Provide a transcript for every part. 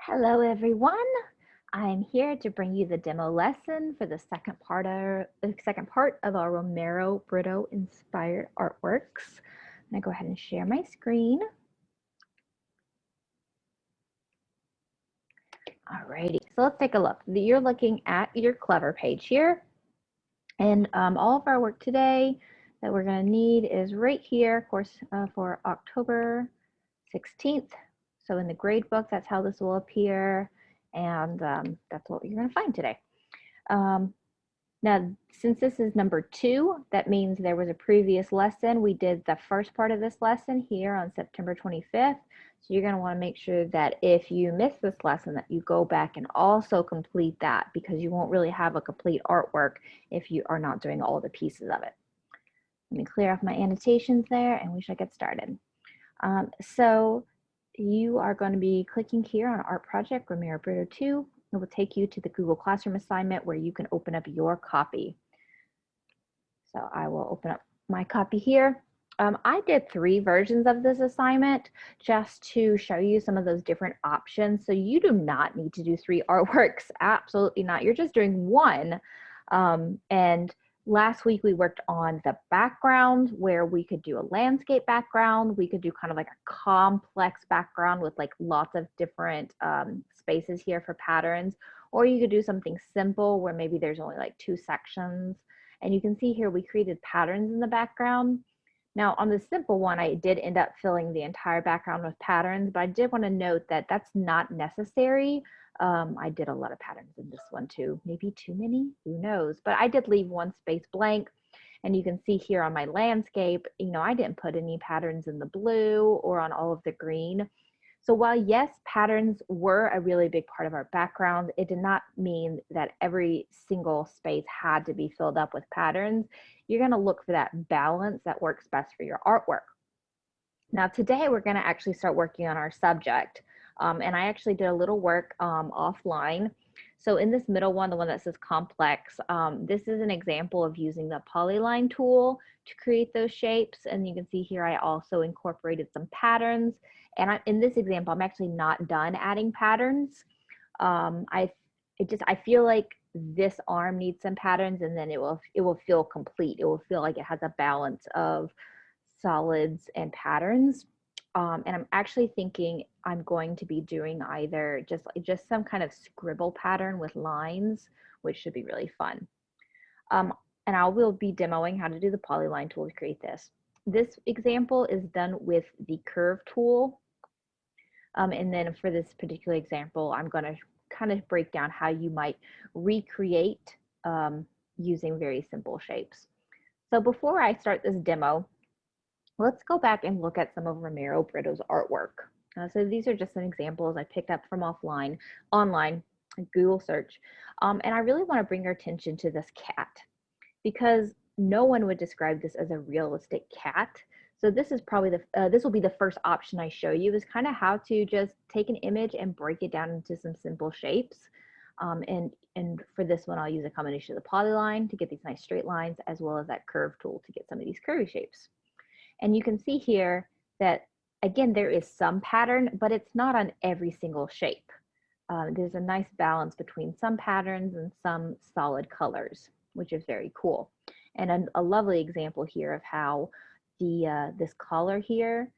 Hello everyone. I'm here to bring you the demo lesson for the second part of our Romero Britto inspired artworks. I'm gonna go ahead and share my screen. Alrighty, so let's take a look. You're looking at your Clever page here, and all of our work today that we're gonna need is right here, of course, for October 16th. So in the grade book, that's how this will appear, and that's what you're going to find today. Now, since this is number 2, that means there was a previous lesson. We did the first part of this lesson here on September 25th. So you're going to want to make sure that if you miss this lesson, that you go back and also complete that, because you won't really have a complete artwork if you are not doing all the pieces of it. Let me clear off my annotations there, and we should get started. So you are going to be clicking here on Art Project Romero Britto 2. It will take you to the Google Classroom assignment where you can open up your copy. So I will open up my copy here. I did 3 versions of this assignment just to show you some of those different options. So you do not need to do 3 artworks, absolutely not. You're just doing 1. And last week we worked on the background where we could do a landscape background. We could do kind of like a complex background with like lots of different spaces here for patterns. Or you could do something simple where maybe there's only like 2 sections. And you can see here we created patterns in the background. Now on the simple one, I did end up filling the entire background with patterns, but I did want to note that that's not necessary. I did a lot of patterns in this one too, maybe too many, who knows, but I did leave 1 space blank. And you can see here on my landscape, I didn't put any patterns in the blue or on all of the green. So while yes, patterns were a really big part of our background, it did not mean that every single space had to be filled up with patterns. You're going to look for that balance that works best for your artwork. Now today we're going to actually start working on our subject. And I actually did a little work offline. So in this middle one, the one that says complex, this is an example of using the polyline tool to create those shapes. And you can see here I also incorporated some patterns. And in this example, I'm actually not done adding patterns. I feel like this arm needs some patterns, and then it will feel complete. It will feel like it has a balance of solids and patterns. And I'm actually thinking I'm going to be doing either just some kind of scribble pattern with lines, which should be really fun. And I will be demoing how to do the polyline tool to create this. This example is done with the curve tool. And then for this particular example, I'm going to kind of break down how you might recreate using very simple shapes. So before I start this demo, let's go back and look at some of Romero Britto's artwork. So these are just some examples I picked up from online, Google search. And I really want to bring your attention to this cat, because no one would describe this as a realistic cat. So this is probably this will be the first option I show you, is kind of how to just take an image and break it down into some simple shapes. And for this one, I'll use a combination of the polyline to get these nice straight lines, as well as that curve tool to get some of these curvy shapes. And you can see here that, again, there is some pattern, but it's not on every single shape. There's a nice balance between some patterns and some solid colors, which is very cool. And a lovely example here of how this collar here,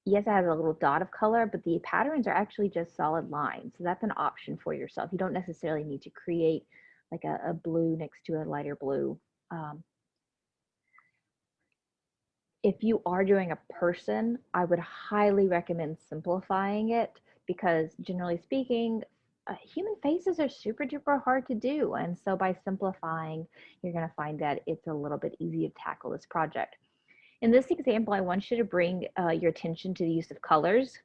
yes, it has a little dot of color, but the patterns are actually just solid lines. So that's an option for yourself. You don't necessarily need to create like a blue next to a lighter blue. If you are doing a person, I would highly recommend simplifying it, because generally speaking, human faces are super duper hard to do. And so by simplifying, you're going to find that it's a little bit easier to tackle this project. In this example, I want you to bring your attention to the use of colors.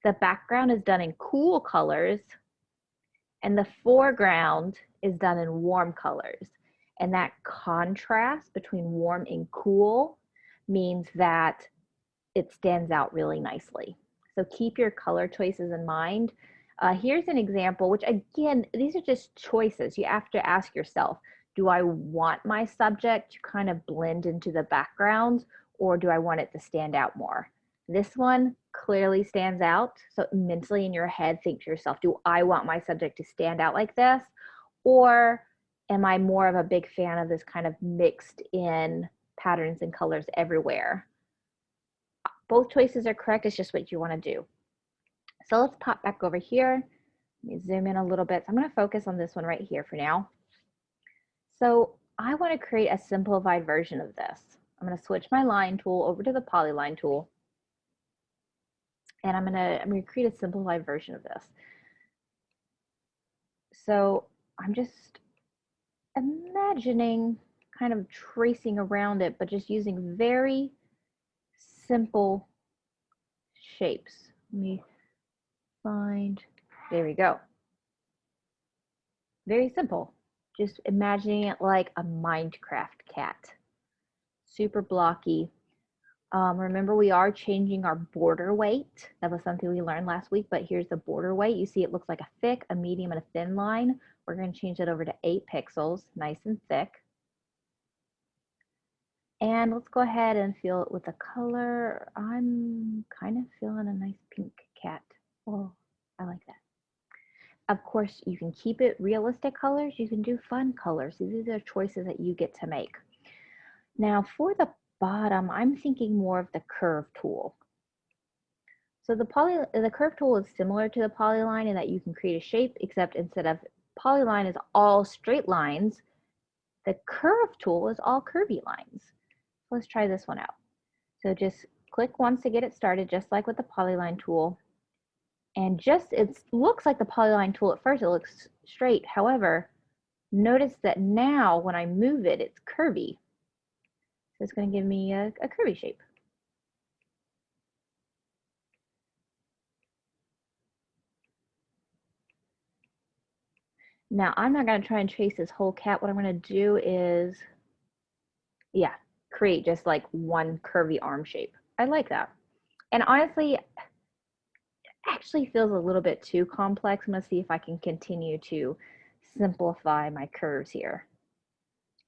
The background is done in cool colors, and the foreground is done in warm colors. And that contrast between warm and cool means that it stands out really nicely. So keep your color choices in mind. Here's an example, which again, these are just choices. You have to ask yourself, do I want my subject to kind of blend into the background, or do I want it to stand out more? This one clearly stands out. So mentally in your head, think to yourself, do I want my subject to stand out like this? Or am I more of a big fan of this kind of mixed in patterns and colors everywhere? Both choices are correct. It's just what you want to do. So let's pop back over here. Let me zoom in a little bit. So I'm going to focus on this one right here for now. So I want to create a simplified version of this. I'm going to switch my line tool over to the polyline tool. And I'm going to create a simplified version of this. So I'm just imagining kind of tracing around it, but just using very simple shapes. Let me find, there we go. Very simple. Just imagining it like a Minecraft cat. Super blocky. Remember, we are changing our border weight. That was something we learned last week, but here's the border weight. You see it looks like a thick, a medium, and a thin line. We're going to change that over to 8 pixels, nice and thick. And let's go ahead and fill it with a color. I'm kind of feeling a nice pink cat. Oh, I like that. Of course, you can keep it realistic colors. You can do fun colors. These are choices that you get to make. Now for the bottom, I'm thinking more of the curve tool. So the curve tool is similar to the polyline in that you can create a shape, except instead of polyline is all straight lines, the curve tool is all curvy lines. Let's try this one out. So just click once to get it started, just like with the polyline tool. And it looks like the polyline tool at first, it looks straight. However, notice that now when I move it, it's curvy. So it's going to give me a curvy shape. Now I'm not going to try and trace this whole cat. What I'm going to do is, yeah, create just like one curvy arm shape. I like that. And honestly, it actually feels a little bit too complex. I'm going to see if I can continue to simplify my curves here.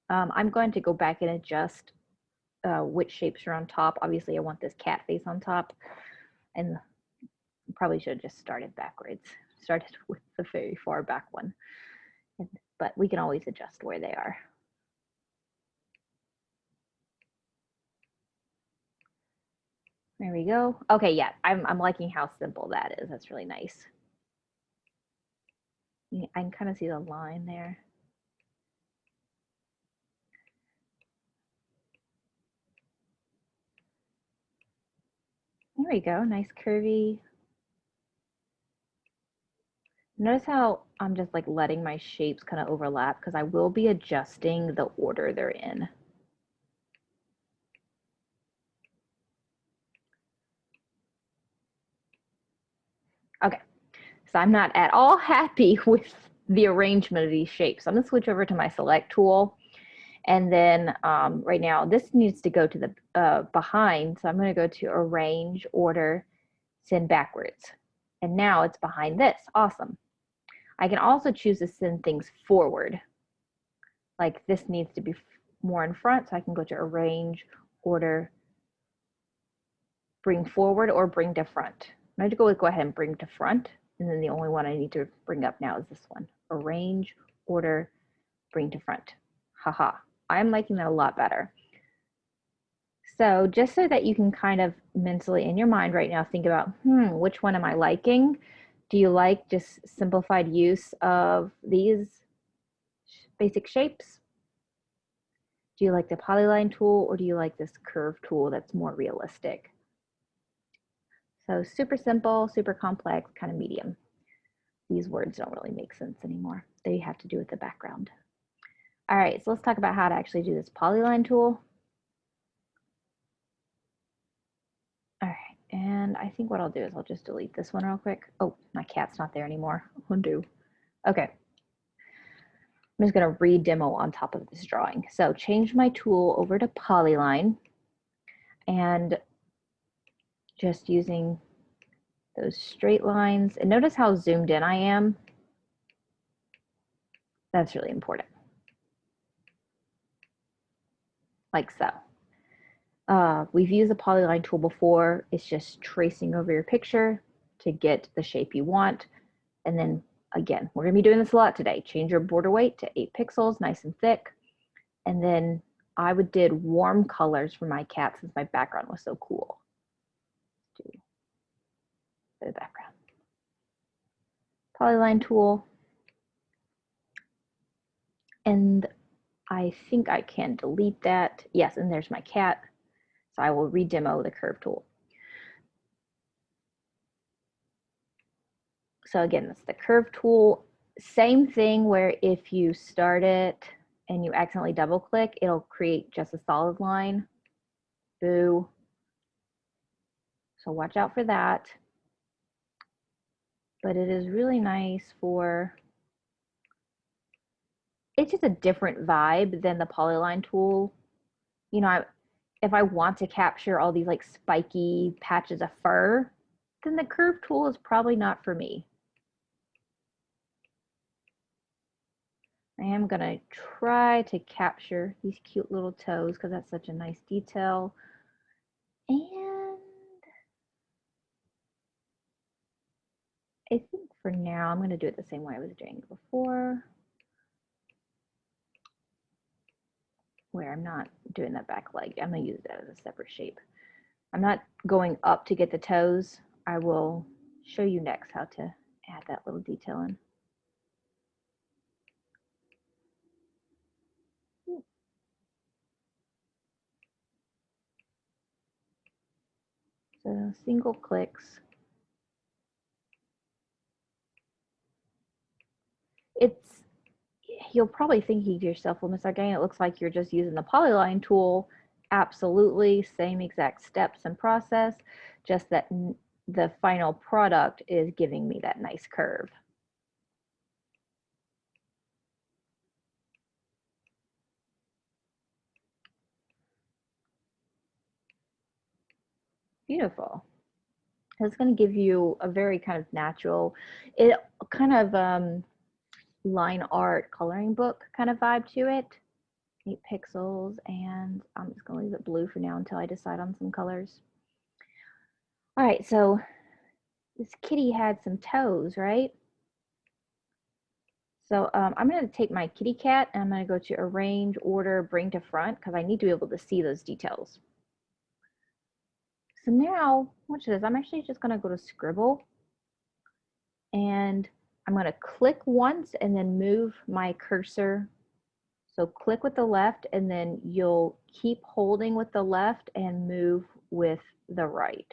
I'm going to go back and adjust which shapes are on top. Obviously, I want this cat face on top, and probably should have just started backwards. Started with the very far back one, but we can always adjust where they are. There we go. Okay, yeah, I'm liking how simple that is. That's really nice. I can kind of see the line there. There we go, nice curvy. Notice how I'm just like letting my shapes kind of overlap because I will be adjusting the order they're in. Okay, so I'm not at all happy with the arrangement of these shapes. I'm gonna switch over to my select tool. And then right now, this needs to go to the behind. So I'm gonna go to arrange, order, send backwards. And now it's behind this, awesome. I can also choose to send things forward. Like this needs to be more in front, so I can go to arrange, order, bring forward, or bring to front. I'm going to go ahead and bring to front, and then the only one I need to bring up now is this one. Arrange, order, bring to front. Haha, I'm liking that a lot better. So just so that you can kind of mentally in your mind right now think about, which one am I liking? Do you like just simplified use of these basic shapes? Do you like the polyline tool, or do you like this curve tool that's more realistic? So super simple, super complex, kind of medium. These words don't really make sense anymore. They have to do with the background. All right, so let's talk about how to actually do this polyline tool. All right, and I think what I'll do is I'll just delete this one real quick. Oh, my cat's not there anymore. Undo. Okay. I'm just going to re-demo on top of this drawing. So change my tool over to polyline and just using those straight lines. And notice how zoomed in I am. That's really important. Like so. We've used the polyline tool before. It's just tracing over your picture to get the shape you want. And then again, we're gonna be doing this a lot today. Change your border weight to 8 pixels, nice and thick. And then I did warm colors for my cat since my background was so cool. Do the background. Polyline tool. And I think I can delete that. Yes, and there's my cat. So I will re-demo the curve tool. So again, that's the curve tool. Same thing where if you start it and you accidentally double click, it'll create just a solid line. Boo. So watch out for that. But it is really nice for, it's just a different vibe than the polyline tool. You know, if I want to capture all these like spiky patches of fur, then the curve tool is probably not for me. I am gonna try to capture these cute little toes because that's such a nice detail. And I think for now, I'm gonna do it the same way I was doing it before, where I'm not doing that back leg. I'm gonna use that as a separate shape. I'm not going up to get the toes. I will show you next how to add that little detail in. So single clicks. You'll probably thinking to yourself, well, Miss Argane, it looks like you're just using the polyline tool. Absolutely, same exact steps and process, just that the final product is giving me that nice curve. Beautiful. It's going to give you a very kind of natural, it kind of line art coloring book kind of vibe to it. 8 pixels, and I'm just going to leave it blue for now until I decide on some colors. All right, so this kitty had some toes, right? So I'm going to take my kitty cat and I'm going to go to arrange, order, bring to front because I need to be able to see those details. So now, watch this. I'm actually just going to go to scribble and I'm going to click once and then move my cursor. So click with the left and then you'll keep holding with the left and move with the right.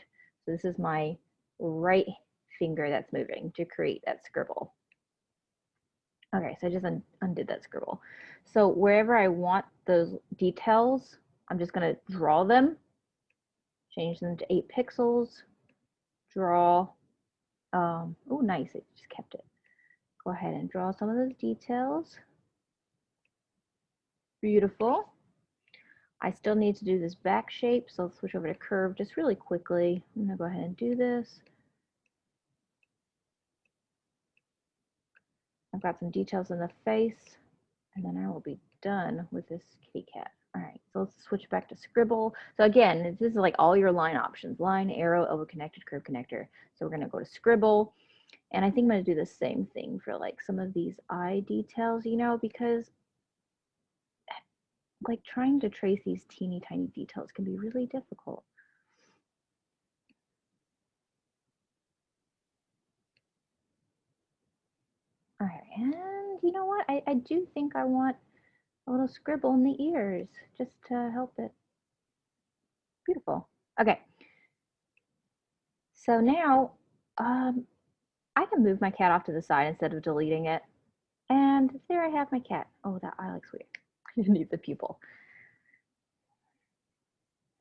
So this is my right finger that's moving to create that scribble. Okay, so I just undid that scribble. So wherever I want those details, I'm just going to draw them, change them to 8 pixels, draw. Oh, nice, it just kept it. Go ahead and draw some of those details. Beautiful. I still need to do this back shape, so let's switch over to curve just really quickly. I'm going to go ahead and do this. I've got some details in the face, and then I will be done with this kitty cat. All right, so let's switch back to scribble. So again, this is like all your line options: line, arrow, elbow connected, curve connector. So we're gonna go to scribble, and I think I'm gonna do the same thing for like some of these eye details, you know, because like trying to trace these teeny tiny details can be really difficult. All right, and you know what? I do think I want a little scribble in the ears just to help it. Beautiful. Okay. So now I can move my cat off to the side instead of deleting it. And there I have my cat. Oh, that eye looks weird. I need the pupil.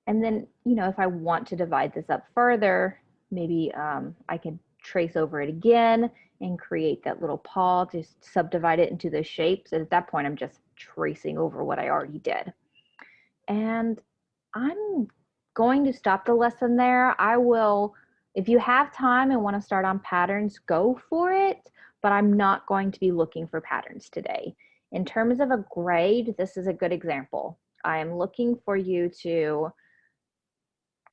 And then, you know, if I want to divide this up further, maybe I can trace over it again and create that little paw to subdivide it into those shapes. And at that point, I'm just tracing over what I already did. And I'm going to stop the lesson there. I will, if you have time and want to start on patterns, go for it, but I'm not going to be looking for patterns today. In terms of a grade, this is a good example. I am looking for you to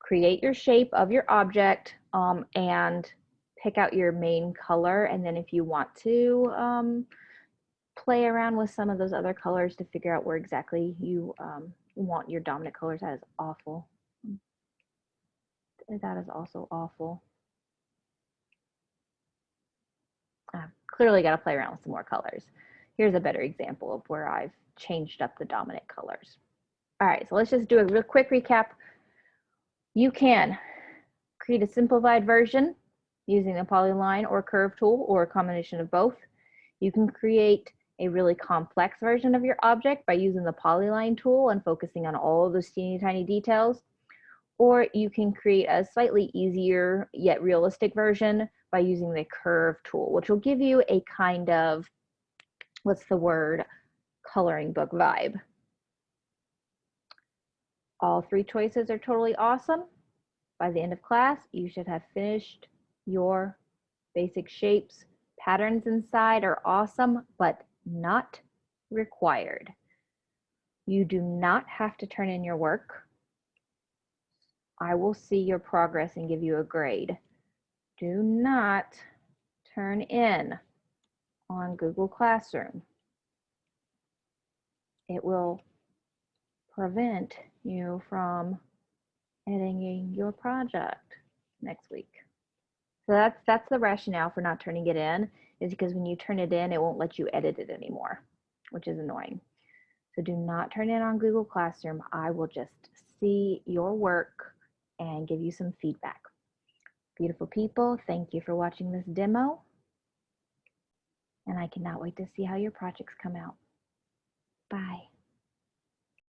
create your shape of your object and pick out your main color. And then if you want to play around with some of those other colors to figure out where exactly you want your dominant colors. That is awful. That is also awful. I've clearly got to play around with some more colors. Here's a better example of where I've changed up the dominant colors. All right, so let's just do a real quick recap. You can create a simplified version using the polyline or curve tool or a combination of both. You can create a really complex version of your object by using the polyline tool and focusing on all of those teeny tiny details. Or you can create a slightly easier yet realistic version by using the curve tool, which will give you a kind of, what's the word, coloring book vibe. All three choices are totally awesome. By the end of class, you should have finished your basic shapes. Patterns inside are awesome, but not required. You do not have to turn in your work. I will see your progress and give you a grade. Do not turn in on Google Classroom. It will prevent you from editing your project next week. So that's the rationale for not turning it in, is because when you turn it in, it won't let you edit it anymore, which is annoying. So do not turn in on Google Classroom. I will just see your work and give you some feedback. Beautiful people, thank you for watching this demo. And I cannot wait to see how your projects come out. Bye.